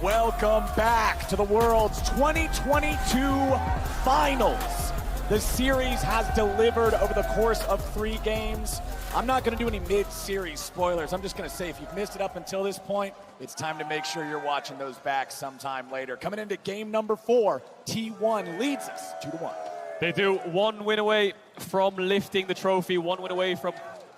Welcome back to the World's 2022 Finals. The series has delivered over the course of 3 games. I'm not going to do any mid-series spoilers. I'm just going to say if you've missed it up until this point, it's time to make sure you're watching those back sometime later. Coming into game number 4, T1 leads us 2-1. They do. 1 win away from lifting the trophy, 1 win away from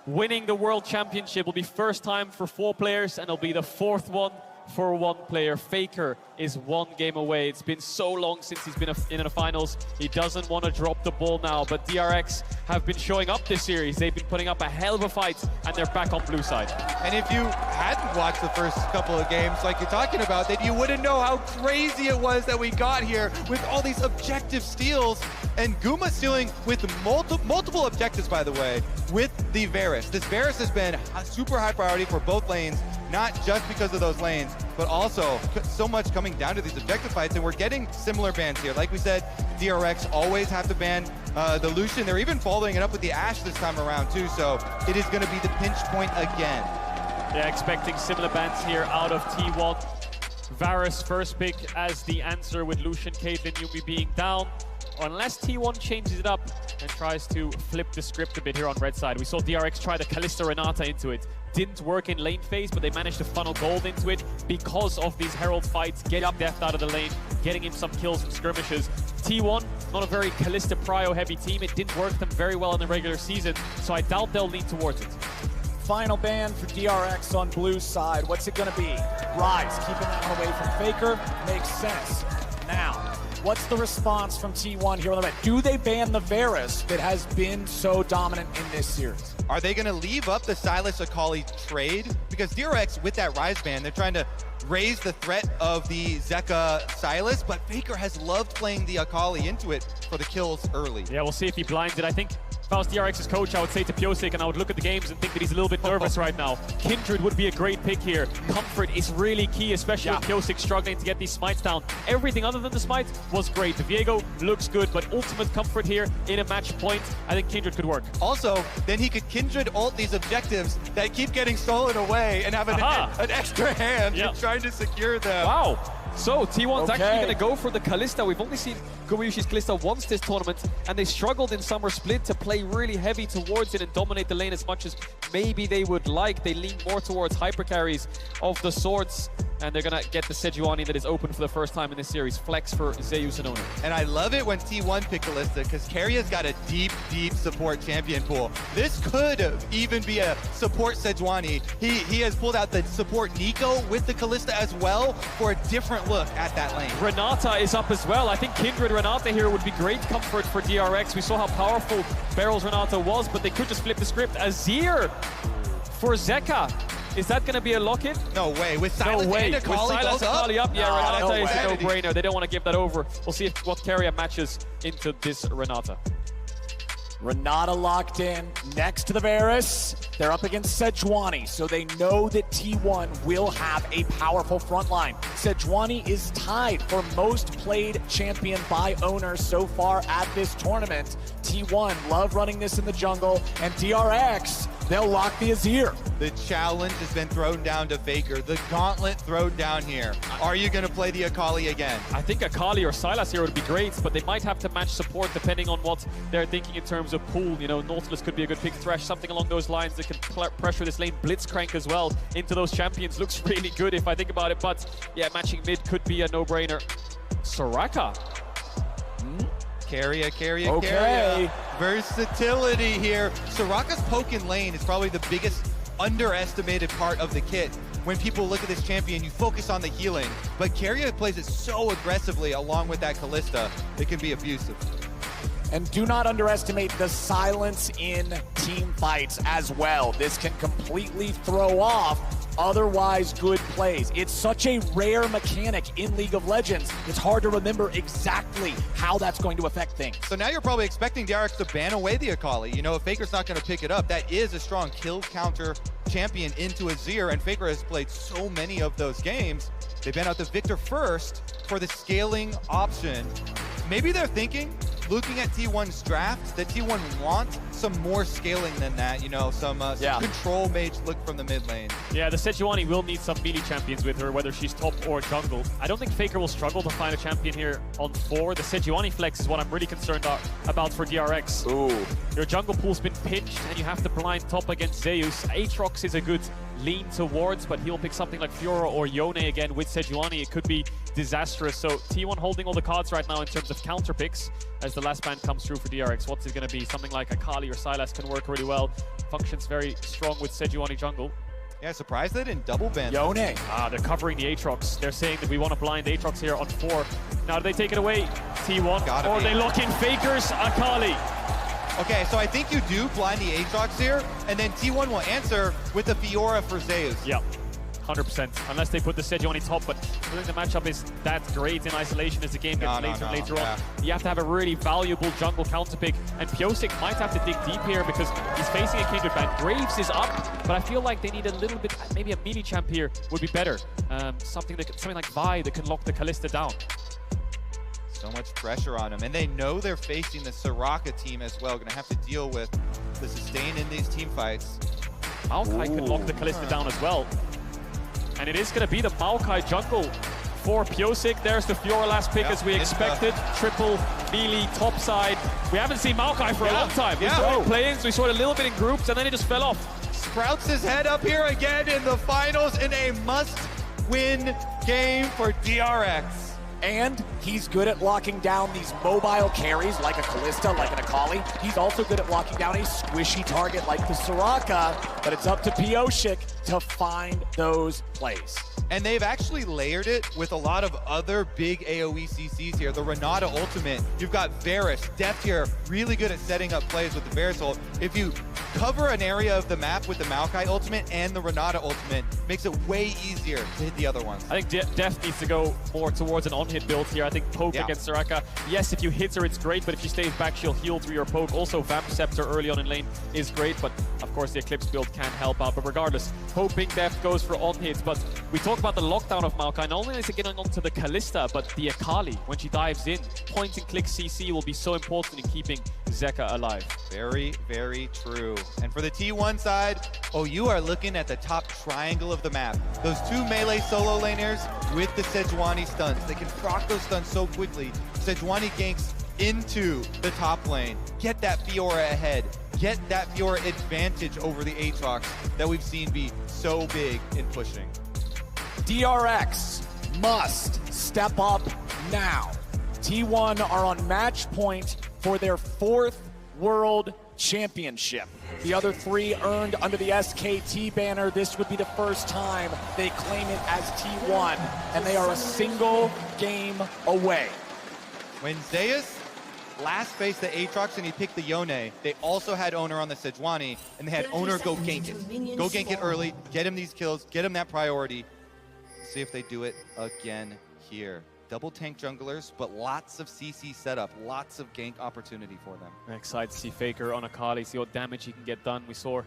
winning the World Championship. Will be first time for 4 players, and it'll be the 4th one for 1 player. Faker is 1 game away. It's been so long since he's been in the finals. He doesn't want to drop the ball now, but DRX have been showing up this series. They've been putting up a hell of a fight, and they're back on blue side. And if you hadn't watched the first couple of games like you're talking about, then you wouldn't know how crazy it was that we got here with all these objective steals. And Guma stealing with multiple objectives, by the way, with the Varus. This Varus has been a super high priority for both lanes, not just because of those lanes, but also so much coming down to these objective fights, and we're getting similar bans here. Like we said, DRX always have to ban the Lucian. They're even following it up with the Ashe this time around too, so it is going to be the pinch point again. Yeah, expecting similar bans here out of T1. Varus first pick as the answer with Lucian, Caitlyn, Yuumi being down. Unless T1 changes it up and tries to flip the script a bit here on red side. We saw DRX try the Kalista Renata into it. Didn't work in lane phase, but they managed to funnel gold into it because of these Herald fights, getting Death out of the lane, getting him some kills from skirmishes. T1, not a very Kalista Prio heavy team. It didn't work them very well in the regular season, so I doubt they'll lean towards it. Final ban for DRX on blue side. What's it going to be? Rise, keeping that one away from Faker. Makes sense. Now, what's the response from T1 here on the red? Do they ban the Varus that has been so dominant in this series? Are they going to leave up the Sylas Akali trade? Because DRX, with that Rise ban, they're trying to raise the threat of the Zeka Sylas, but Faker has loved playing the Akali into it for the kills early. Yeah, we'll see if he blinds it. I think if I was DRX's coach, I would say to Piosik, and I would look at the games and think that he's a little bit nervous right now. Kindred would be a great pick here. Comfort is really key, especially with Piosik struggling to get these smites down. Everything other than the smite was great. Viego looks good, but ultimate comfort here in a match point, I think Kindred could work. Also, then he could Kindred ult these objectives that keep getting stolen away and have an extra hand in trying to secure them. Wow. So T1's actually going to go for the Kalista. We've only seen Gumayushi's Kalista once this tournament, and they struggled in Summer Split to play really heavy towards it and dominate the lane as much as maybe they would like. They lean more towards hyper carries of the swords, and they're going to get the Sejuani that is open for the first time in this series. Flex for Zeus and Ona. And I love it when T1 pick Kalista, because Keiria's got a deep, deep support champion pool. This could even be a support Sejuani. He has pulled out the support Nico with the Kalista as well for a different look at that lane. Renata is up as well. I think Kindred Renata here would be great comfort for DRX. We saw how powerful Barrel's Renata was, but they could just flip the script. Azir for Zeka. Is that going to be a lock-in? No way. With Sylas and Akali with Sylas Akali up, yeah, Renata is a no-brainer. They don't want to give that over. We'll see what Keria matches into this Renata. Renata locked in next to the Varus. They're up against Sejuani, so they know that T1 will have a powerful front line. Sejuani is tied for most played champion by owners so far at this tournament. T1 love running this in the jungle, and DRX, they'll lock the Azir. The challenge has been thrown down to Faker. The gauntlet thrown down here. Are you going to play the Akali again? I think Akali or Sylas here would be great, but they might have to match support depending on what they're thinking in terms of pool. You know, Nautilus could be a good pick. Thresh, something along those lines that can pressure this lane. Blitzcrank as well into those champions. Looks really good if I think about it, but yeah, matching mid could be a no-brainer. Soraka. Keria. Versatility here. Soraka's poke in lane is probably the biggest underestimated part of the kit. When people look at this champion, you focus on the healing, but Keria plays it so aggressively along with that Kalista, it can be abusive. And do not underestimate the silence in team fights as well. This can completely throw off otherwise good plays. It's such a rare mechanic in League of Legends. It's hard to remember exactly how that's going to affect things. So now you're probably expecting DRX to ban away the Akali. You know, if Faker's not going to pick it up, that is a strong kill counter champion into Azir, and Faker has played so many of those games. They ban out the Victor first for the scaling option. Maybe they're thinking looking at T1's draft, that T1 wants some more scaling than that, you know, some control mage look from the mid lane. Yeah, the Sejuani will need some melee champions with her, whether she's top or jungle. I don't think Faker will struggle to find a champion here on 4. The Sejuani flex is what I'm really concerned about for DRX. Ooh. Your jungle pool's been pinched, and you have to blind top against Zeus. Aatrox is a good lean towards, but he'll pick something like Fiora or Yone again with Sejuani. It could be disastrous. So T1 holding all the cards right now in terms of counter picks as the last ban comes through for DRX. What's it going to be? Something like Akali or Sylas can work really well. Functions very strong with Sejuani jungle. Yeah, surprised they didn't double ban. Yone. They're covering the Aatrox. They're saying that we want to blind Aatrox here on 4. Now, do they take it away, T1? Or they lock in Faker's Akali? Okay, so I think you do blind the Aatrox here, and then T1 will answer with the Fiora for Zeus. Yeah, 100%. Unless they put the Sejuani top, but I think the matchup is that great in isolation as the game gets later on. You have to have a really valuable jungle counter pick, and Pyosik might have to dig deep here because he's facing a Kindred ban. Graves is up, but I feel like they need a little bit, maybe a melee champ here would be better. Something like Vi that can lock the Kalista down. So much pressure on them, and they know they're facing the Soraka team as well. Gonna have to deal with the sustain in these team fights. Maokai can lock the Kalista down as well. And it is gonna be the Maokai jungle for Pyosik. There's the Fiora last pick as we expected. Triple melee top side. We haven't seen Maokai for a long time. We saw it playing, so we saw it a little bit in groups, and then it just fell off. Sprouts his head up here again in the finals in a must-win game for DRX. And he's good at locking down these mobile carries like a Kalista, like an Akali. He's also good at locking down a squishy target like the Soraka, but it's up to Pyosik to find those plays. And they've actually layered it with a lot of other big AoE CCs here. The Renata ultimate, you've got Varus, Deft here, really good at setting up plays with the Varus ult. If you cover an area of the map with the Maokai ultimate and the Renata ultimate, makes it way easier to hit the other ones. I think Deft needs to go more towards an on-hit build here. I think poke against Soraka. Yes, if you hit her, it's great, but if she stays back, she'll heal through your poke. Also, Vamp Scepter early on in lane is great, but of course the Eclipse build can help out. But regardless, hoping Deft goes for on-hits. But we talk about the lockdown of Maokai. Not only is it getting onto the Kalista, but the Akali, when she dives in, point-and-click CC will be so important in keeping Zeka alive. Very, very true. And for the T1 side, you are looking at the top triangle of the map. Those 2 melee solo laners with the Sejuani stuns. They can proc those stuns so quickly. Sejuani ganks into the top lane. Get that Fiora ahead. Get that Fiora advantage over the Aatrox that we've seen be so big in pushing. DRX must step up now. T1 are on match point for their 4th World Championship. The other 3 earned under the SKT banner. This would be the first time they claim it as T1, and they are a single game away. When Zeus last faced the Aatrox and he picked the Yone, they also had Owner on the Sejuani, and they had Owner go gank it. Go gank it early, get him these kills, get him that priority. See if they do it again here. Double tank junglers, but lots of CC setup, lots of gank opportunity for them. I'm excited to see Faker on Akali, see what damage he can get done. We saw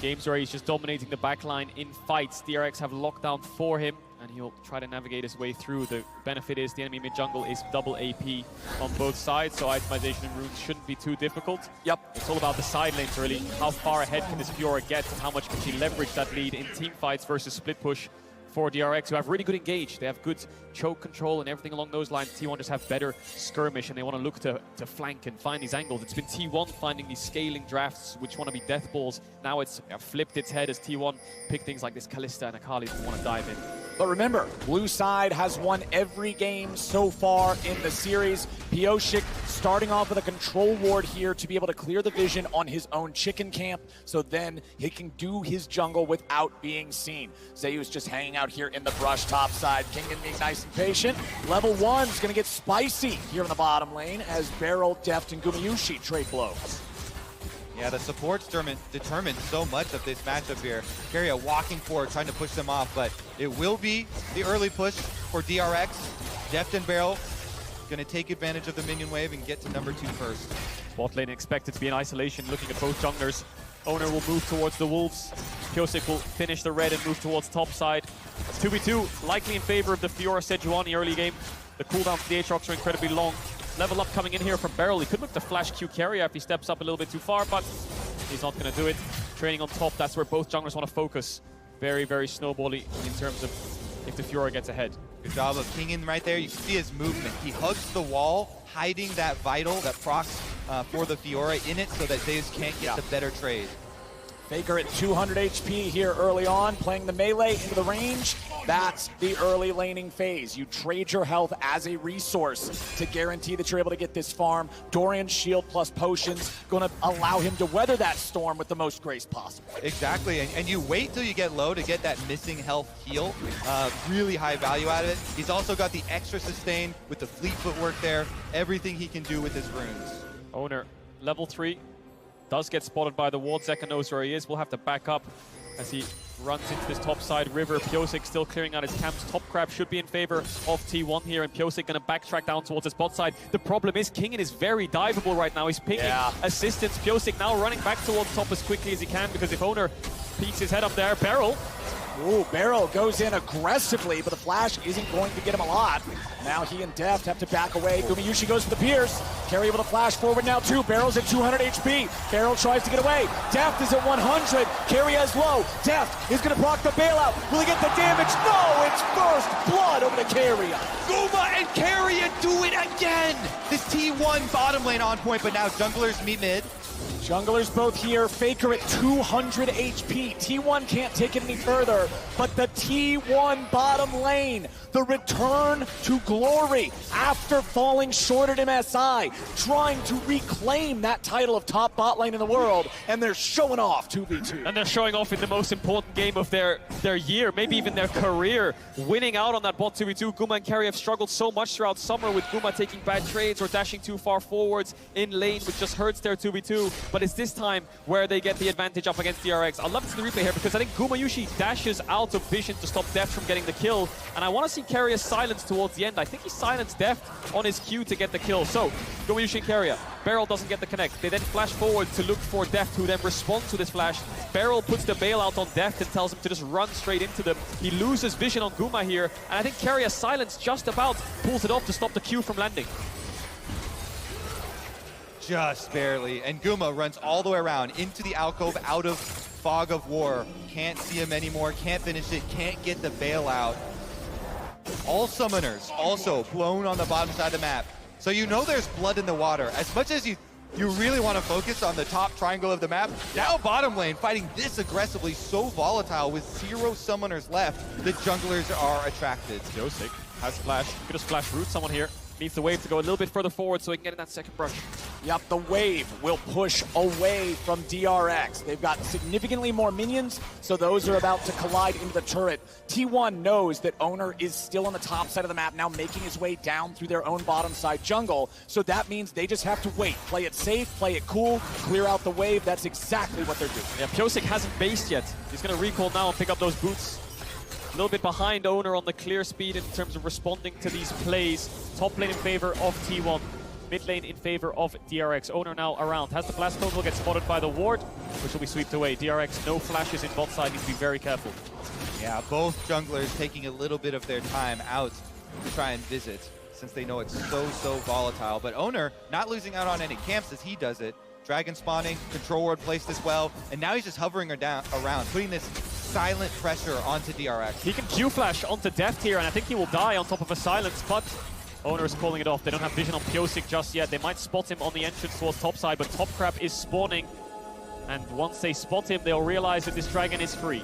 games where he's just dominating the backline in fights. DRX have lockdown for him, and he'll try to navigate his way through. The benefit is the enemy mid-jungle is double AP on both sides, so itemization and runes shouldn't be too difficult. Yep. It's all about the side lanes, really. How far ahead can this Fiora get, and how much can she leverage that lead in team fights versus split push for DRX, who have really good engage. They have good choke control and everything along those lines. T1 just have better skirmish, and they want to look to flank and find these angles. It's been T1 finding these scaling drafts, which want to be death balls. Now it's flipped its head as T1 pick things like this Kalista and Akali who want to dive in. But remember, blue side has won every game so far in the series. Pyosik starting off with a control ward here to be able to clear the vision on his own chicken camp, so then he can do his jungle without being seen. Zeus just hanging out here in the brush top side. Kingen being nice and patient. Level 1's gonna get spicy here in the bottom lane as Beryl, Deft, and Gumayushi trade blows. Yeah, the support's determined so much of this matchup here. Keria walking forward, trying to push them off, but it will be the early push for DRX. Deft and Beryl going to take advantage of the minion wave and get to number 2 first. Bot lane expected to be in isolation, looking at both junglers. Owner will move towards the Wolves. Pyosik will finish the red and move towards top side. 2v2, likely in favor of the Fiora Sejuani early game. The cooldowns for the Aatrox are incredibly long. level up coming in here from Beryl. He could look to flash Q carrier if he steps up a little bit too far, but he's not going to do it. Training on top, that's where both junglers want to focus. Very, very snowbally in terms of if the Fiora gets ahead. Good job of pinging right there. You can see his movement. He hugs the wall, hiding that vital, that procs for the Fiora in it so that Zeus can't get the better trade. Faker at 200 HP here early on, playing the melee into the range. That's the early laning phase. You trade your health as a resource to guarantee that you're able to get this farm. Dorian's shield plus potions going to allow him to weather that storm with the most grace possible. Exactly, and you wait till you get low to get that missing health heal. Really high value out of it. He's also got the extra sustain with the fleet footwork there. Everything he can do with his runes. Owner, level 3, does get spotted by the ward. Zeka knows where he is. We'll have to back up as he runs into this top side river. Pyosik still clearing out his camps. Top Crab should be in favor of T1 here, and Pyosik going to backtrack down towards his bot side. The problem is Kingen is very diveable right now. He's pinging assistance. Pyosik now running back towards top as quickly as he can, because if Owner peeks his head up there, Beryl. Ooh, Beryl goes in aggressively, but the flash isn't going to get him a lot. Now he and Deft have to back away. Gumayushi goes for the pierce. Carry able to flash forward now too. Beryl's at 200 HP. Beryl tries to get away. Deft is at 100. Carry is low. Deft is going to block the bailout. Will he get the damage? No, it's first blood over to Carrier. Guma and Carrier do it again! This T1 bottom lane on point, but now junglers meet mid. Junglers both here. Faker at 200 HP. T1 can't take it any further, but the T1 bottom lane, the return to glory after falling short at MSI, trying to reclaim that title of top bot lane in the world, and they're showing off 2v2. And they're showing off in the most important game of their year, maybe even their career, winning out on that bot 2v2. Guma and Carry have struggled so much throughout summer, with Guma taking bad trades or dashing too far forwards in lane, which just hurts their 2v2. But it's this time where they get the advantage up against DRX. I love to see the replay here, because I think Gumayushi dashes out of vision to stop Deft from getting the kill, and I want to see Carrier silenced towards the end. I think he silenced Deft on his Q to get the kill. So Gumayushi and Carrier, Beryl doesn't get the connect. They then flash forward to look for Deft, who then responds to this flash. Beryl puts the bailout on Deft and tells him to just run straight into them. He loses vision on Guma here, and I think Carrier silence just about pulls it off to stop the Q from landing. Just barely, and Guma runs all the way around into the alcove, out of fog of war. Can't see him anymore, can't finish it, can't get the bailout. All summoners also blown on the bottom side of the map. So you know there's blood in the water. As much as you really want to focus on the top triangle of the map, now bottom lane fighting this aggressively, so volatile with 0 summoners left, the junglers are attracted. Pyosik has flash, could just flash root someone here. Needs the wave to go a little bit further forward so he can get in that second brush. Yep, the wave will push away from DRX. They've got significantly more minions, so those are about to collide into the turret. T1 knows that Owner is still on the top side of the map, now making his way down through their own bottom side jungle, so that means they just have to wait. Play it safe, play it cool, clear out the wave. That's exactly what they're doing. Yeah, Pyosik hasn't based yet. He's going to recall now and pick up those boots. A little bit behind Owner on the clear speed in terms of responding to these plays. Top lane in favor of T1. Mid lane in favor of DRX. Owner now around. Has the blast code, will get spotted by the ward, which will be swept away. DRX, no flashes in bot side, needs to be very careful. Yeah, both junglers taking a little bit of their time out to try and visit, since they know it's so volatile. But Owner not losing out on any camps as he does it. Dragon spawning, control ward placed as well, and now he's just hovering around, putting this silent pressure onto DRX. He can Q-flash onto Deft here, and I think he will die on top of a silence, but Owner is calling it off. They don't have vision on Pyosik just yet. They might spot him on the entrance towards top side, but Top Crab is spawning, and once they spot him, they'll realize that this dragon is free.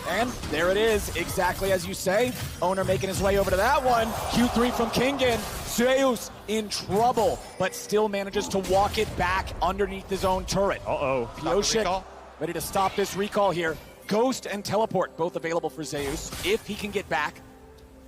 And there it is, exactly as you say. Owner making his way over to that one. Q3 from Kingen. Zeus in trouble, but still manages to walk it back underneath his own turret. Uh-oh. Pyosik ready to stop this recall here. Ghost and Teleport both available for Zeus if he can get back.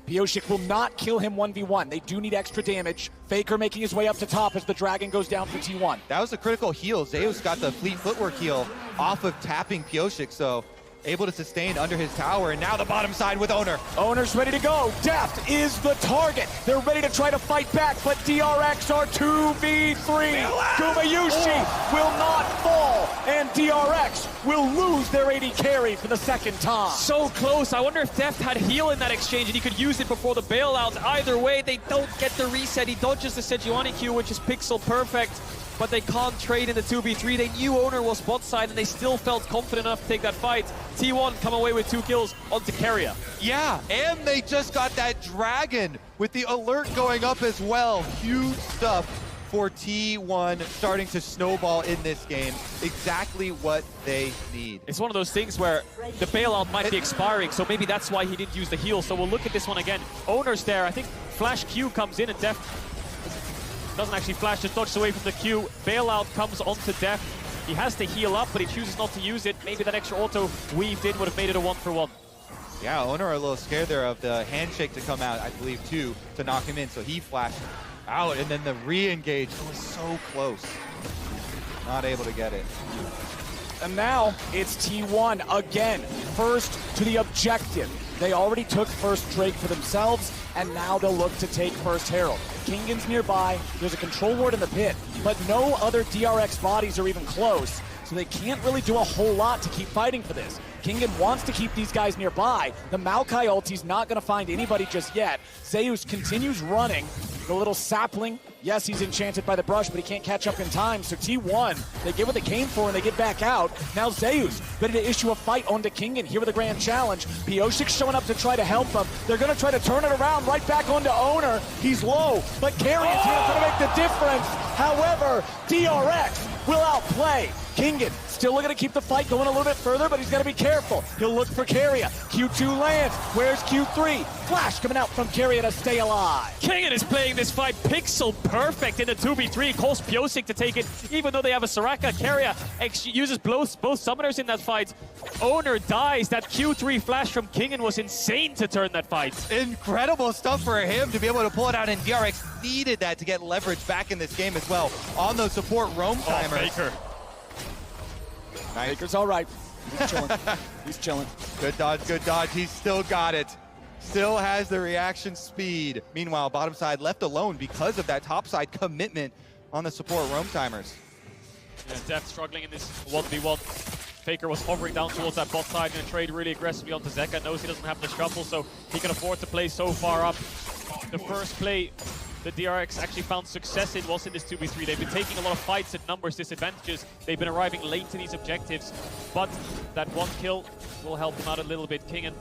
Pyosik will not kill him 1v1. They do need extra damage. Faker making his way up to top as the dragon goes down for T1. That was a critical heal. Zeus got the fleet footwork heal off of tapping Pyosik, so able to sustain under his tower, and now the bottom side with Owner. Owner's ready to go. Deft is the target. They're ready to try to fight back, but DRX are 2v3. Gumayushi will not fall. and DRX will lose their AD carry for the second time. So close. I wonder if Deft had heal in that exchange and he could use it before the bailout. Either way, they don't get the reset. He dodges the Sejuani Q, which is pixel perfect, but they can't trade in the 2v3. They knew Owner was bot side and they still felt confident enough to take that fight. T1 come away with 2 kills onto Keria. Yeah, and they just got that dragon with the alert going up as well. Huge stuff for T1 starting to snowball in this game. Exactly what they need. It's one of those things where the bailout might be expiring, so maybe that's why he didn't use the heal. So we'll look at this one again. Owner's there. I think Flash Q comes in and Deft doesn't actually flash, just dodges away from the Q. Bailout comes onto Deft. He has to heal up, but he chooses not to use it. Maybe that extra auto weaved in would have made it a 1-for-1. Yeah, Owner are a little scared there of the handshake to come out, I believe, too, to knock him in. So he flashed out, and then the re-engage was so close. Not able to get it. And now it's T1 again, first to the objective. They already took first Drake for themselves, and now they'll look to take first Herald. Kingan's nearby, there's a control ward in the pit, but no other DRX bodies are even close, so they can't really do a whole lot to keep fighting for this. Kingan wants to keep these guys nearby. The Maokai ulti's not going to find anybody just yet. Zeus continues running. The little sapling, yes, he's enchanted by the brush, but he can't catch up in time. So T1, they get what they came for and they get back out. Now Zeus ready to issue a fight onto Kingan here with a grand challenge. Pioshik showing up to try to help them. They're going to try to turn it around right back onto Owner. He's low, but Carrion's here going to make the difference. However, DRX will outplay. Kingan still looking to keep the fight going a little bit further, but he's got to be careful. He'll look for Keria. Q2 lands. Where's Q3? Flash coming out from Keria to stay alive. Kingan is playing this fight pixel perfect in the 2v3. Calls Piosik to take it, even though they have a Soraka. Keria uses both summoners in that fight. Owner dies. That Q3 flash from Kingan was insane to turn that fight. Incredible stuff for him to be able to pull it out, and DRX needed that to get leverage back in this game as well on those support roam timers. Oh, Faker. Nice. Faker's all right. He's chilling. He's chilling. Good dodge, good dodge. He's still got it. Still has the reaction speed. Meanwhile, bottom side left alone because of that top side commitment on the support roam timers. Yeah, Deft struggling in this 1v1. Faker was hovering down towards that bot side and trade really aggressively onto Zeka. Knows he doesn't have the shuffle, so he can afford to play so far up. The first play the DRX actually found success in was in this 2v3. They've been taking a lot of fights at numbers disadvantages. They've been arriving late to these objectives, but that one kill will help them out a little bit. Kingan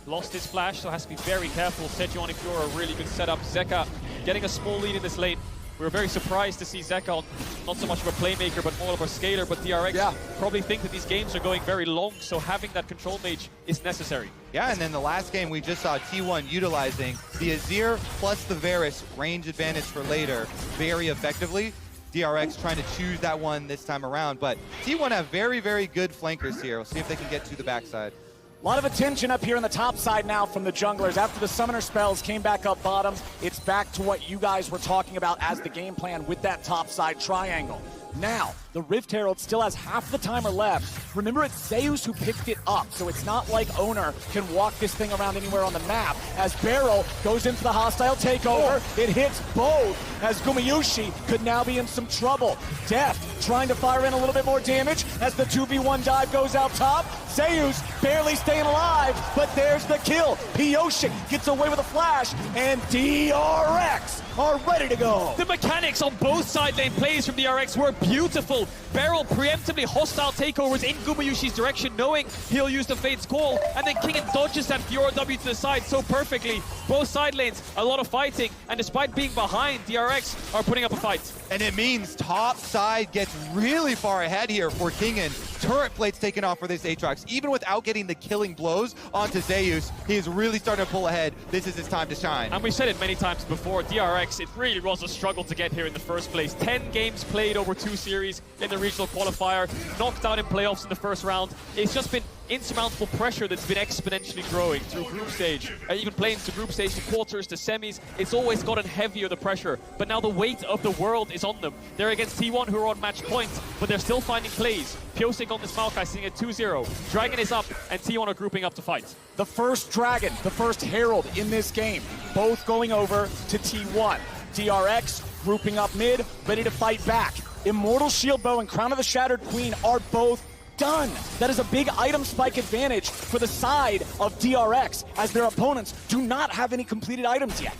lost his flash, so has to be very careful. Sejuani Fiora, a really good setup. Zeka getting a small lead in this lane. We were very surprised to see Zeka on not so much of a playmaker, but more of a scaler. But DRX probably think that these games are going very long, so having that control mage is necessary. Yeah, and then the last game we just saw T1 utilizing the Azir plus the Varus range advantage for later very effectively. DRX trying to choose that one this time around, but T1 have very, very good flankers here. We'll see if they can get to the backside. A lot of attention up here on the top side now from the junglers. After the summoner spells came back up bottom, it's back to what you guys were talking about as the game plan with that top side triangle. Now, the Rift Herald still has half the timer left. Remember, it's Zeus who picked it up, so it's not like Owner can walk this thing around anywhere on the map. As Barrel goes into the hostile takeover, it hits both, as Gumayushi could now be in some trouble. Deft trying to fire in a little bit more damage as the 2v1 dive goes out top. Zeus barely staying alive, but there's the kill. Pioshik gets away with a flash, and DRX are ready to go. The mechanics on both side lane plays from DRX were beautiful. Barrel preemptively hostile takeovers in Gumayushi's direction, knowing he'll use the Fate's Call, and then Kingan dodges that Fiora W to the side so perfectly. Both side lanes, a lot of fighting, and despite being behind, DRX are putting up a fight. And it means top side gets really far ahead here for Kingan. Turret plates taken off for this Aatrox. Even without getting the killing blows onto Zeus, he is really starting to pull ahead. This is his time to shine. And we've said it many times before, DRX, it really was a struggle to get here in the first place. 10 games played over 2 series in the regional qualifier, knocked out in playoffs in the first round. It's just been insurmountable pressure that's been exponentially growing through group stage, even playing to group stage, to quarters, to semis. It's always gotten heavier, the pressure, but now the weight of the world is on them. They're against T1 who are on match point, but they're still finding plays. Piosik on this Maokai sitting at 2-0. Dragon is up, and T1 are grouping up to fight. The first Dragon, the first Herald in this game, both going over to T1. DRX grouping up mid, ready to fight back. Immortal Shield Bow and Crown of the Shattered Queen are both done. That is a big item spike advantage for the side of DRX, as their opponents do not have any completed items yet.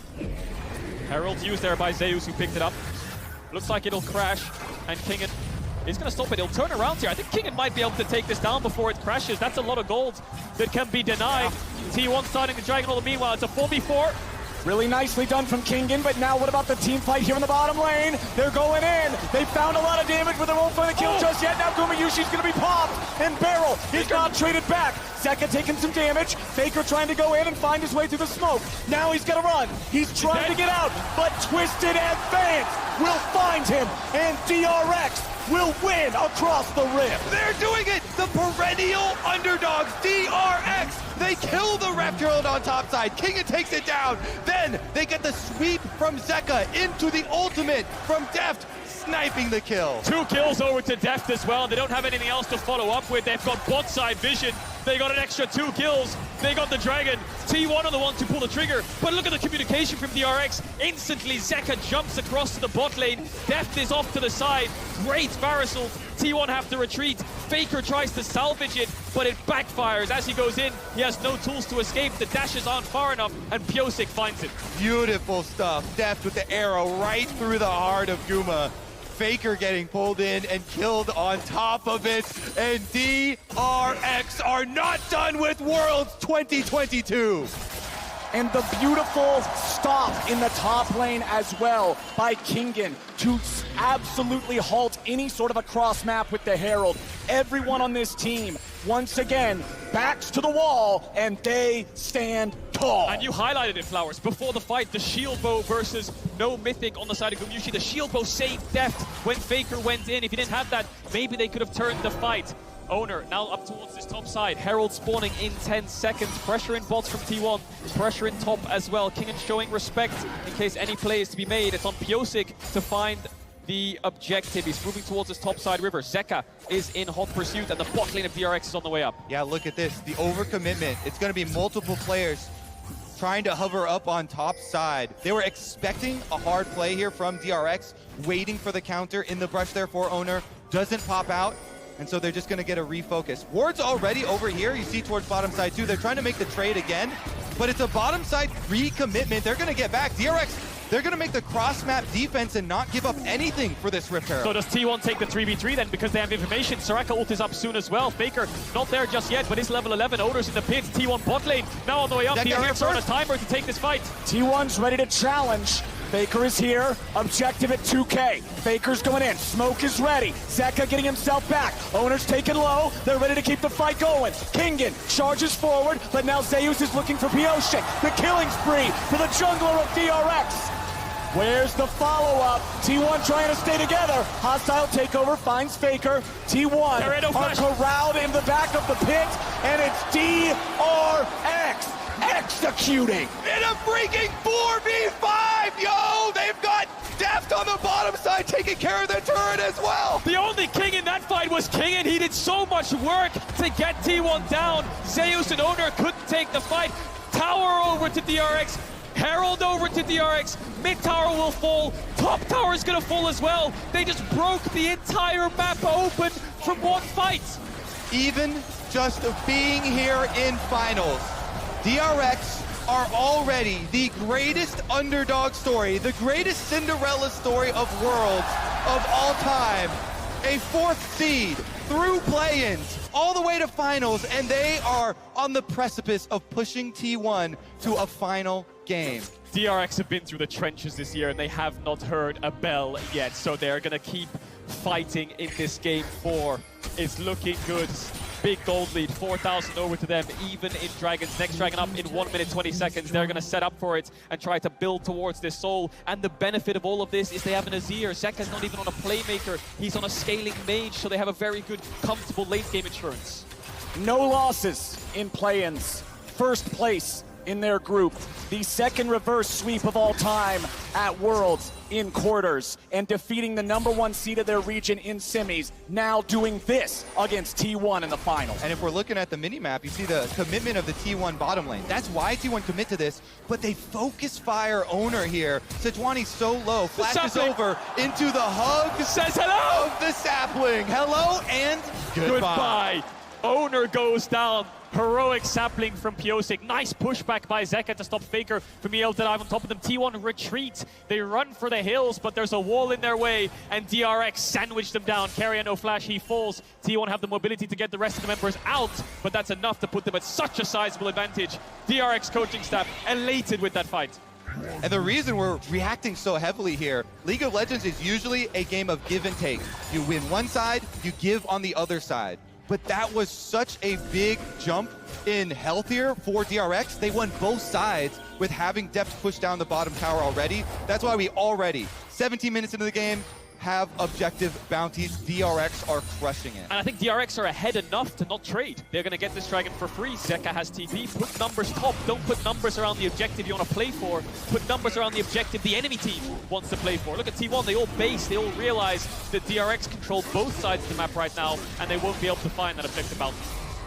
Herald used there by Zeus, who picked it up. Looks like it'll crash, and Kingen is going to stop it. He'll turn around here. I think Kingen might be able to take this down before it crashes. That's a lot of gold that can be denied. T1 starting the Dragon All the meanwhile. It's a 4v4. Really nicely done from Kingen, but now what about the team fight here in the bottom lane? They're going in. They found a lot of damage, but they won't find the kill just yet. Now Gumayushi's going to be popped, and Barrel is not traded back. Zeka taking some damage. Faker trying to go in and find his way through the smoke. Now he's going to run. He's trying to get out, but Twisted Advance will find him, and DRX will win across the rift. They're doing it! The perennial underdogs, DRX! They kill the Reft Herald on top side. Kingen takes it down. Then they get the sweep from Zeka into the ultimate from Deft, sniping the kill. 2 kills over to Deft as well. They don't have anything else to follow up with. They've got bot side vision. They got an extra 2 kills. They got the Dragon. T1 are the ones to pull the trigger. But look at the communication from DRX. Instantly, Zeka jumps across to the bot lane. Deft is off to the side. Great Varusel. T1 have to retreat. Faker tries to salvage it, but it backfires. As he goes in, he has no tools to escape. The dashes aren't far enough, and Piosik finds it. Beautiful stuff. Deft with the arrow right through the heart of Guma. Faker getting pulled in and killed on top of it. And DRX are not done with Worlds 2022. And the beautiful stop in the top lane as well by Kingen to absolutely halt any sort of a cross map with the Herald. Everyone on this team, once again, backs to the wall, and they stand tall. And you highlighted it, Flowers. Before the fight, the shield bow versus no mythic on the side of Gumyushi. The shield bow saved Deft when Faker went in. If he didn't have that, maybe they could have turned the fight. Owner now up towards this top side. Herald spawning in 10 seconds. Pressure in bots from T1. Pressure in top as well. Kingen showing respect in case any play is to be made. It's on Piosik to find the objective. He's moving towards this top side river. Zeka is in hot pursuit, and the bot lane of DRX is on the way up. Yeah, look at this. The overcommitment. It's going to be multiple players trying to hover up on top side. They were expecting a hard play here from DRX, waiting for the counter in the brush there for Owner. Doesn't pop out. And so they're just going to get a refocus. Ward's already over here. You see towards bottom side too. They're trying to make the trade again, but it's a bottom side recommitment. They're going to get back. DRX, they're going to make the cross map defense and not give up anything for this Rift Herald. So does T1 take the 3v3 then, because they have information? Soraka ult is up soon as well. Faker not there just yet, but is level 11. Owner's in the pit. T1 bot lane now on the way up. DRX are on a timer to take this fight. T1's ready to challenge. Faker is here, objective at 2K. Faker's going in, smoke is ready. Zeka getting himself back. Owner's taken low, they're ready to keep the fight going. Kingen charges forward, but now Zeus is looking for Piosik. The killing spree for the jungler of DRX. Where's the follow-up? T1 trying to stay together. Hostile takeover finds Faker. T1 are corralled in the back of the pit, and it's DRX executing. In a freaking 4v5, yo! They've got Deft on the bottom side taking care of the turret as well. The only king in that fight was Kingen. He did so much work to get T1 down. Zeus and Owner couldn't take the fight. Tower over to DRX. Herald over to DRX. Mid tower will fall. Top tower is going to fall as well. They just broke the entire map open from one fight. Even just being here in finals, DRX are already the greatest underdog story, the greatest Cinderella story of Worlds of all time. A 4th seed through play-ins all the way to finals, and they are on the precipice of pushing T1 to a final game. DRX have been through the trenches this year, and they have not heard a bell yet, so they're going to keep fighting in this game 4. It's looking good. Big gold lead, 4,000 over to them, even in Dragons. Next Dragon up in 1 minute 20 seconds. They're going to set up for it and try to build towards this soul. And the benefit of all of this is they have an Azir. Zeka's not even on a playmaker. He's on a scaling mage, so they have a very good, comfortable late game insurance. No losses in play-ins. First place in their group. The second reverse sweep of all time at Worlds in quarters and defeating the #1 seed of their region in semis, now doing this against T1 in the finals. And if we're looking at the mini-map, you see the commitment of the T1 bottom lane. That's why T1 commit to this, but they focus fire owner here. Sejuani's so low, flashes over into the hug. Says hello! Of the sapling. Hello and goodbye. Owner goes down. Heroic sapling from Piosik. Nice pushback by Zeka to stop Faker from EL to dive on top of them. T1 retreat. They run for the hills, but there's a wall in their way, and DRX sandwiched them down. Carrier no flash, he falls. T1 have the mobility to get the rest of the members out, but that's enough to put them at such a sizable advantage. DRX coaching staff elated with that fight. And the reason we're reacting so heavily here, League of Legends is usually a game of give and take. You win one side, you give on the other side. But that was such a big jump in health here for DRX. They won both sides with having depth push down the bottom tower already. That's why we already, 17 minutes into the game, have objective bounties. DRX are crushing it. And I think DRX are ahead enough to not trade. They're going to get this dragon for free. Zeka has TP. Put numbers top. Don't put numbers around the objective you want to play for. Put numbers around the objective the enemy team wants to play for. Look at T1. They all base. They all realize that DRX control both sides of the map right now, and they won't be able to find that objective bounty.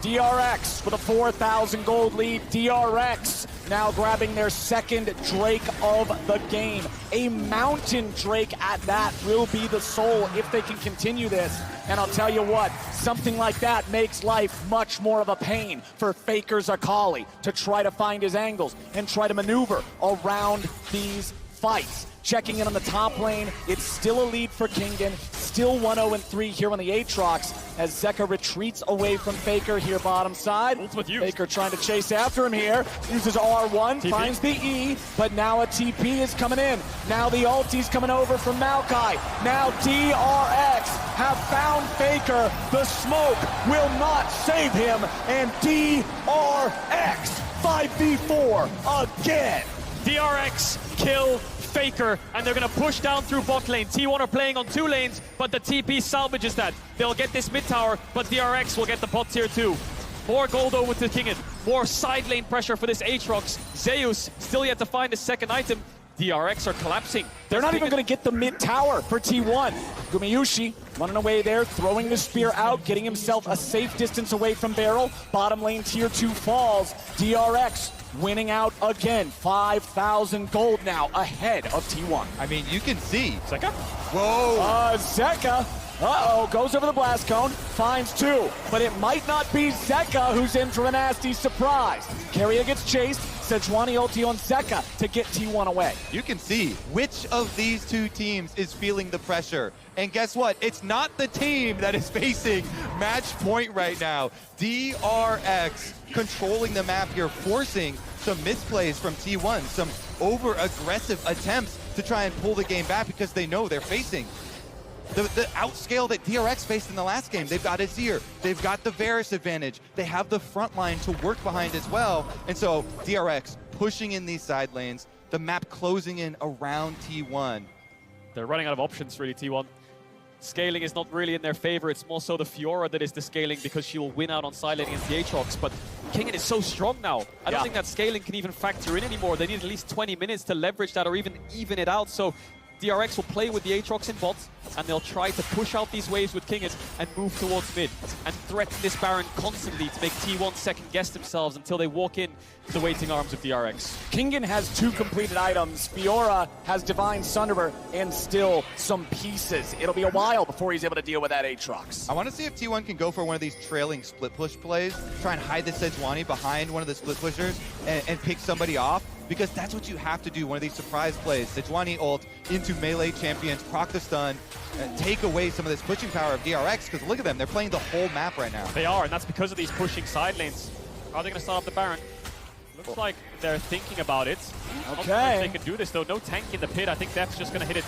DRX with a 4,000 gold lead. DRX now grabbing their second Drake of the game. A Mountain Drake at that will be the soul if they can continue this. And I'll tell you what, something like that makes life much more of a pain for Faker's Akali to try to find his angles and try to maneuver around these fights. Checking in on the top lane, it's still a lead for Kingen, still 1-0-3 here on the Aatrox as Zeka retreats away from Faker here bottom side. Ultimate use. Faker trying to chase after him here, uses R1, TP. finds the E, but now a TP is coming in. Now the ulti's coming over from Maokai. Now DRX have found Faker. The smoke will not save him, and DRX 5v4 again. DRX kill Faker, and they're going to push down through bot lane. T1 are playing on 2 lanes, but the TP salvages that. They'll get this mid tower, but DRX will get the bot tier 2. More gold over to Kingen. More side lane pressure for this Aatrox. Zeus still yet to find his second item. DRX are collapsing. They're not even going to get the mid tower for T1. Gumayushi running away there, throwing the spear out, getting himself a safe distance away from Barrel. Bottom lane tier 2 falls. DRX winning out again. 5,000 gold now ahead of T1. I mean, you can see. Zeka? Whoa. Zeka. Goes over the blast cone, finds 2, but it might not be Zeka who's in for a nasty surprise. Carrier gets chased, Sejuani ulti on Zeka to get T1 away. You can see which of these two teams is feeling the pressure. And guess what? It's not the team that is facing match point right now. DRX controlling the map here, forcing some misplays from T1, some over-aggressive attempts to try and pull the game back because they know they're facing the outscale that DRX faced in the last game. They've got Azir, they've got the Varus advantage, they have the front line to work behind as well. And so DRX pushing in these side lanes, the map closing in around T1. They're running out of options, really, T1. Scaling is not really in their favor. It's more so the Fiora that is the scaling because she will win out on side lane against the Aatrox. But Kingen is so strong now. I don't think that scaling can even factor in anymore. They need at least 20 minutes to leverage that or even it out. So DRX will play with the Aatrox in bots, and they'll try to push out these waves with Kingen and move towards mid and threaten this Baron constantly to make T1 second guess themselves until they walk in to the waiting arms of DRX. Kingen has 2 completed items. Fiora has Divine Sunderer and still some pieces. It'll be a while before he's able to deal with that Aatrox. I want to see if T1 can go for one of these trailing split push plays, try and hide the Sejuani behind one of the split pushers and pick somebody off, because that's what you have to do, one of these surprise plays. Sejuani ult into melee champions, proc the stun, take away some of this pushing power of DRX, because look at them, they're playing the whole map right now. They are, and that's because of these pushing side lanes. Are they going to start up the Baron? Looks like they're thinking about it. Not sure if they can do this though. No tank in the pit. I think Death's just going to hit it.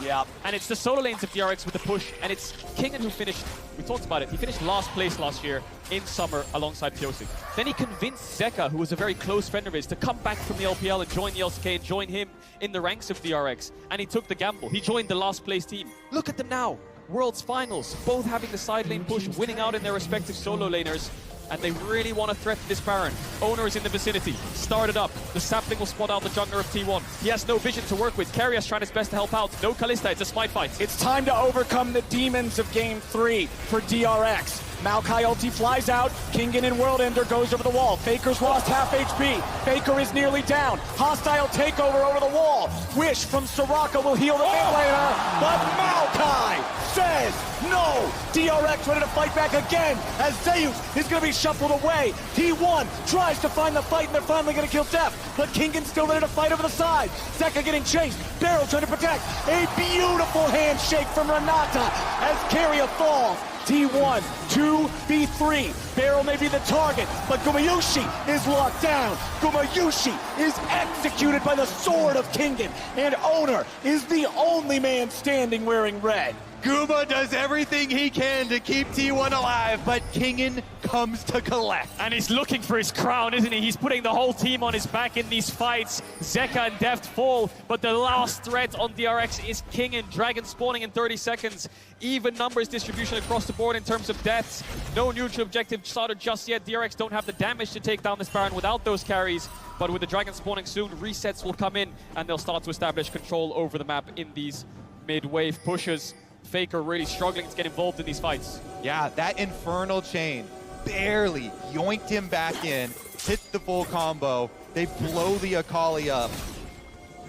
Yeah. And it's the solo lanes of DRX with the push, and it's Kingen who finished, we talked about it, he finished last place last year in summer alongside Piosik. Then he convinced Zeka, who was a very close friend of his, to come back from the LPL and join the LCK and join him in the ranks of DRX. And he took the gamble. He joined the last place team. Look at them now. World's finals, both having the side lane push, winning out in their respective solo laners. and they really want to threaten this Baron. Owner is in the vicinity, started up. The sapling will spot out the jungler of T1. He has no vision to work with. Keria trying his best to help out. No Kalista, it's a smite fight. It's time to overcome the demons of Game 3 for DRX. Maokai ulti flies out, Kingen in World Ender goes over the wall. Faker's lost half HP, Faker is nearly down. Hostile takeover over the wall. Wish from Soraka will heal the mid laner, but Maokai says no! DRX ready to fight back again as Zeus is going to be shuffled away. T1 tries to find the fight and they're finally going to kill Def, but Kingen's still ready to fight over the side. Zeka getting chased, Barrel trying to protect. A beautiful handshake from Renata as Keria falls. T1, 2v3. Barrel may be the target, but Gumayushi is locked down. Gumayushi is executed by the sword of Kingen, and Owner is the only man standing wearing red. Guma does everything he can to keep T1 alive, but Kingen comes to collect. And he's looking for his crown, isn't he? He's putting the whole team on his back in these fights. Zeka and Deft fall, but the last threat on DRX is Kingen. Dragon spawning in 30 seconds. Even numbers distribution across the board in terms of deaths. No neutral objective started just yet. DRX don't have the damage to take down this Baron without those carries. But with the Dragon spawning soon, resets will come in, and they'll start to establish control over the map in these mid-wave pushes. Faker really struggling to get involved in these fights. Yeah, that Infernal Chain barely yoinked him back in, hit the full combo. They blow the Akali up.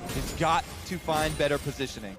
It's got to find better positioning.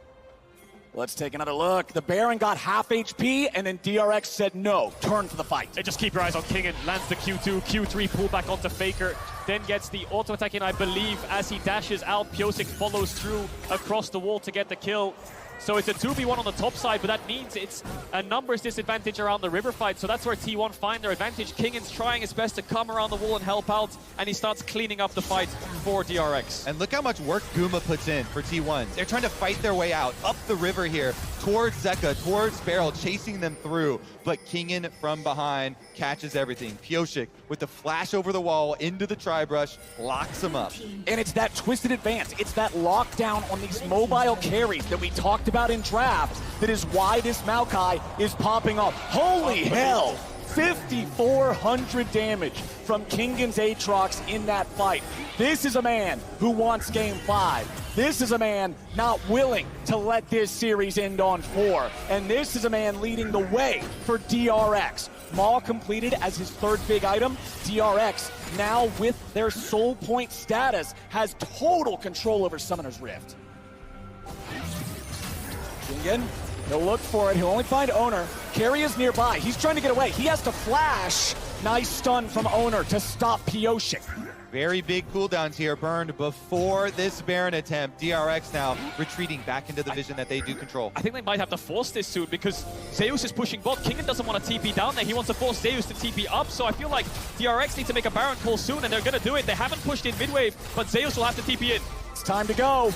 Let's take another look. The Baron got half HP, and then DRX said no, turn for the fight. They just keep your eyes on Kingen, lands the Q2, Q3 pull back onto Faker, then gets the auto attack in, I believe, as he dashes out. Pyosik follows through across the wall to get the kill. So it's a 2v1 on the top side, but that means it's a numbers disadvantage around the river fight. So that's where T1 find their advantage. Kingen's trying his best to come around the wall and help out, and he starts cleaning up the fight for DRX. And look how much work Guma puts in for T1. They're trying to fight their way out, up the river here, towards Zeka, towards Barrel, chasing them through. But Kingen from behind catches everything. Pyosik with the flash over the wall into the tri-brush, locks him up. And it's that twisted advance. It's that lockdown on these mobile carries that we talked about in draft that is why this Maokai is popping up. Holy hell! 5,400 damage from Kingen's Aatrox in that fight. This is a man who wants Game 5. This is a man not willing to let this series end on 4. And this is a man leading the way for DRX. Maul completed as his third big item. DRX, now with their soul point status, has total control over Summoner's Rift. Kingen, he'll look for it. He'll only find Owner. Keria is nearby. He's trying to get away. He has to flash. Nice stun from Owner to stop Pyosik. Very big cooldowns here burned before this Baron attempt. DRX now retreating back into the vision that they do control. I think they might have to force this soon because Zeus is pushing bot. Kingen doesn't want to TP down there. He wants to force Zeus to TP up. So I feel like DRX need to make a Baron call soon, and they're going to do it. They haven't pushed in mid-wave, but Zeus will have to TP in. It's time to go.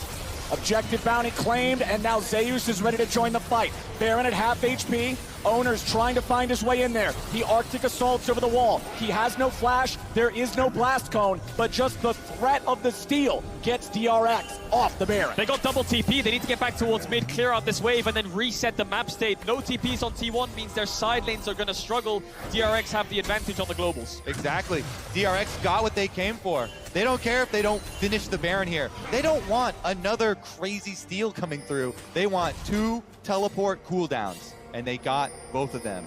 Objective bounty claimed, and now Zeus is ready to join the fight. Baron at half HP. Owner's trying to find his way in there. He Arctic assaults over the wall. He has no flash. There is no blast cone, but just the threat of the steal gets DRX off the Baron. They got double TP. They need to get back towards mid, clear out this wave, and then reset the map state. No TPs on T1 means their side lanes are going to struggle. DRX have the advantage on the globals. Exactly. DRX got what they came for. They don't care if they don't finish the Baron here. They don't want another crazy steal coming through. They want 2 teleport cooldowns, and they got both of them.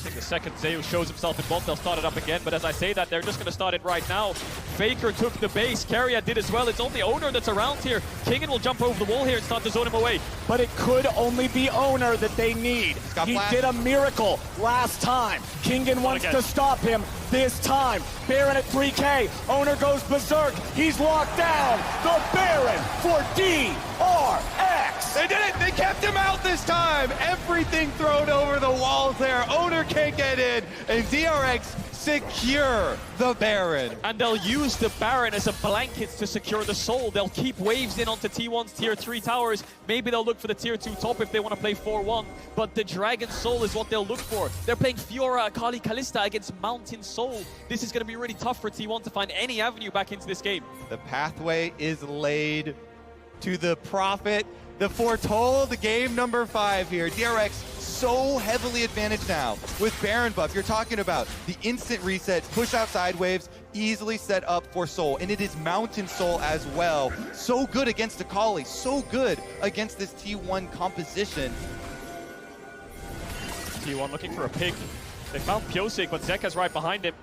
The second Zeus shows himself in bot, they'll start it up again, but as I say that, they're just going to start it right now. Faker took the base, Keria did as well. It's only Owner that's around here. Kingen will jump over the wall here and start to zone him away. But it could only be Owner that they need. He did a miracle last time. Kingen wants to stop him this time. Baron at 3K. Owner goes berserk. He's locked down. The Baron for DRX. They did it! They kept him out this time! Everything thrown over the walls there. Owner can't get in, and DRX secure the Baron. And they'll use the Baron as a blanket to secure the soul. They'll keep waves in onto T1's tier 3 towers. Maybe they'll look for the tier 2 top if they want to play 4-1. But the Dragon Soul is what they'll look for. They're playing Fiora, Akali, Kalista against Mountain Soul. This is going to be really tough for T1 to find any avenue back into this game. The pathway is laid to the Prophet. The foretold game number 5 here. DRX so heavily advantaged now with Baron buff. You're talking about the instant reset, push outside waves, easily set up for Soul. And it is Mountain Soul as well. So good against Akali, so good against this T1 composition. T1 looking for a pick. They found Pyosik, but Zeka's right behind him.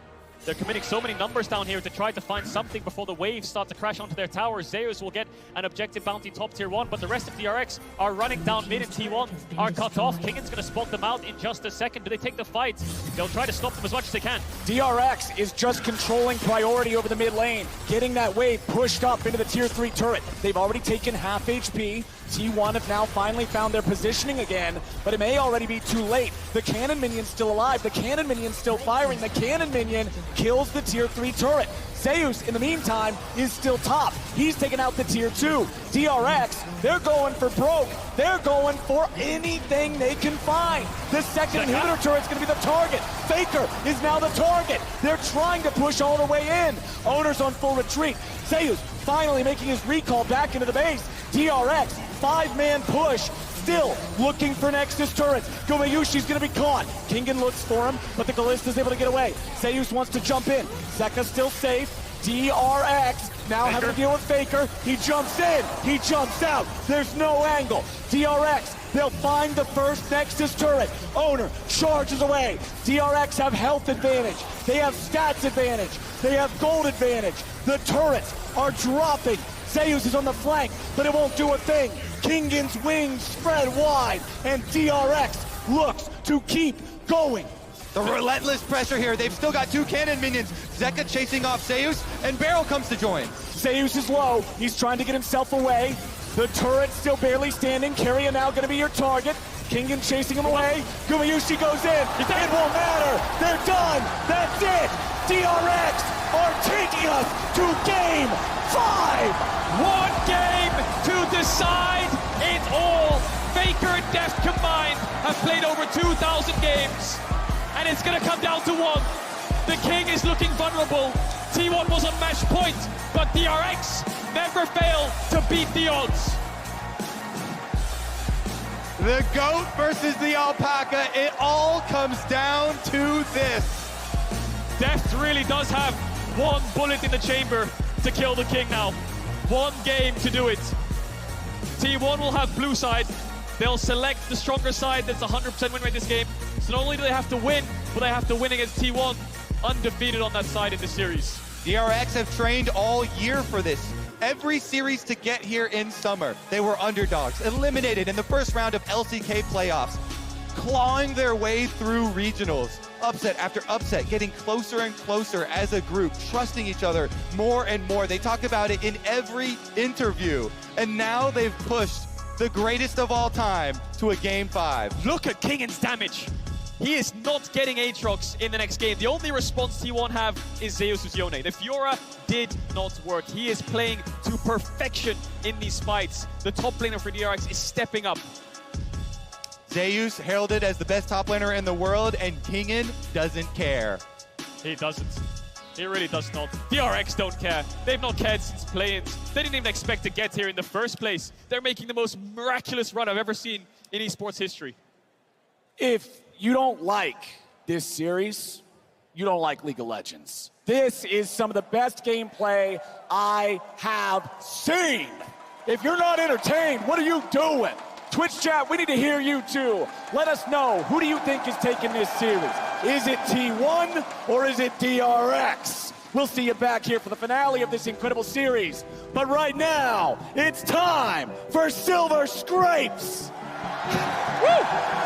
They're committing so many numbers down here to try to find something before the waves start to crash onto their towers. Zeus will get an objective bounty top tier 1, but the rest of DRX are running down mid and T1 are cut off. Kingan's going to spot them out in just a second. Do they take the fight? They'll try to stop them as much as they can. DRX is just controlling priority over the mid lane, getting that wave pushed up into the tier 3 turret. They've already taken half HP. T1 have now finally found their positioning again, but it may already be too late. The cannon minion's still alive. The cannon minion's still firing. The cannon minion kills the tier 3 turret. Zeus, in the meantime, is still top. He's taken out the tier 2. DRX, they're going for broke. They're going for anything they can find. The second inhibitor turret's going to be the target. Faker is now the target. They're trying to push all the way in. Owner's on full retreat. Zeus finally making his recall back into the base. DRX, 5-man push. Still looking for Nexus turrets. Gumayushi's gonna be caught. Kingan looks for him, but the Kallista's able to get away. Zeus wants to jump in. Zeka's still safe. DRX now having to deal with Faker. He jumps in. He jumps out. There's no angle. DRX, they'll find the first Nexus turret. Owner charges away. DRX have health advantage. They have stats advantage. They have gold advantage. The turrets are dropping. Zeus is on the flank, but it won't do a thing. Kingan's wings spread wide, and DRX looks to keep going. The relentless pressure here. They've still got 2 cannon minions. Zeka chasing off Zeus, and Beryl comes to join. Zeus is low. He's trying to get himself away. The turret's still barely standing. Keria now going to be your target. Kingan chasing him away. Gumayushi goes in. It won't matter. They're done. That's it. DRX are taking us to game 5. One game to decide it all. Faker and Deft combined have played over 2,000 games, and it's going to come down to one. The King is looking vulnerable. T1 was on match point, but DRX never fail to beat the odds. The goat versus the alpaca. It all comes down to this. Deft really does have one bullet in the chamber to kill the King now. One game to do it. T1 will have blue side. They'll select the stronger side that's 100% win rate this game. So not only do they have to win, but they have to win against T1, undefeated on that side in the series. DRX have trained all year for this. Every series to get here in summer, they were underdogs, eliminated in the first round of LCK playoffs, clawing their way through regionals. Upset after upset, getting closer and closer as a group, trusting each other more and more. They talk about it in every interview. And now they've pushed the greatest of all time to a game 5. Look at Kingan's damage. He is not getting Aatrox in the next game. The only response T1 have is Zeus' Yone. The Fiora did not work. He is playing to perfection in these fights. The top laner for DRX is stepping up. Zeus heralded as the best top laner in the world, and Kingan doesn't care. He doesn't. He really does not. DRX don't care. They've not cared since play-ins. They didn't even expect to get here in the first place. They're making the most miraculous run I've ever seen in esports history. If you don't like this series, you don't like League of Legends. This is some of the best gameplay I have seen. If you're not entertained, what are you doing? Twitch chat, we need to hear you too. Let us know, who do you think is taking this series? Is it T1 or is it DRX? We'll see you back here for the finale of this incredible series. But right now, it's time for Silver Scrapes. Woo!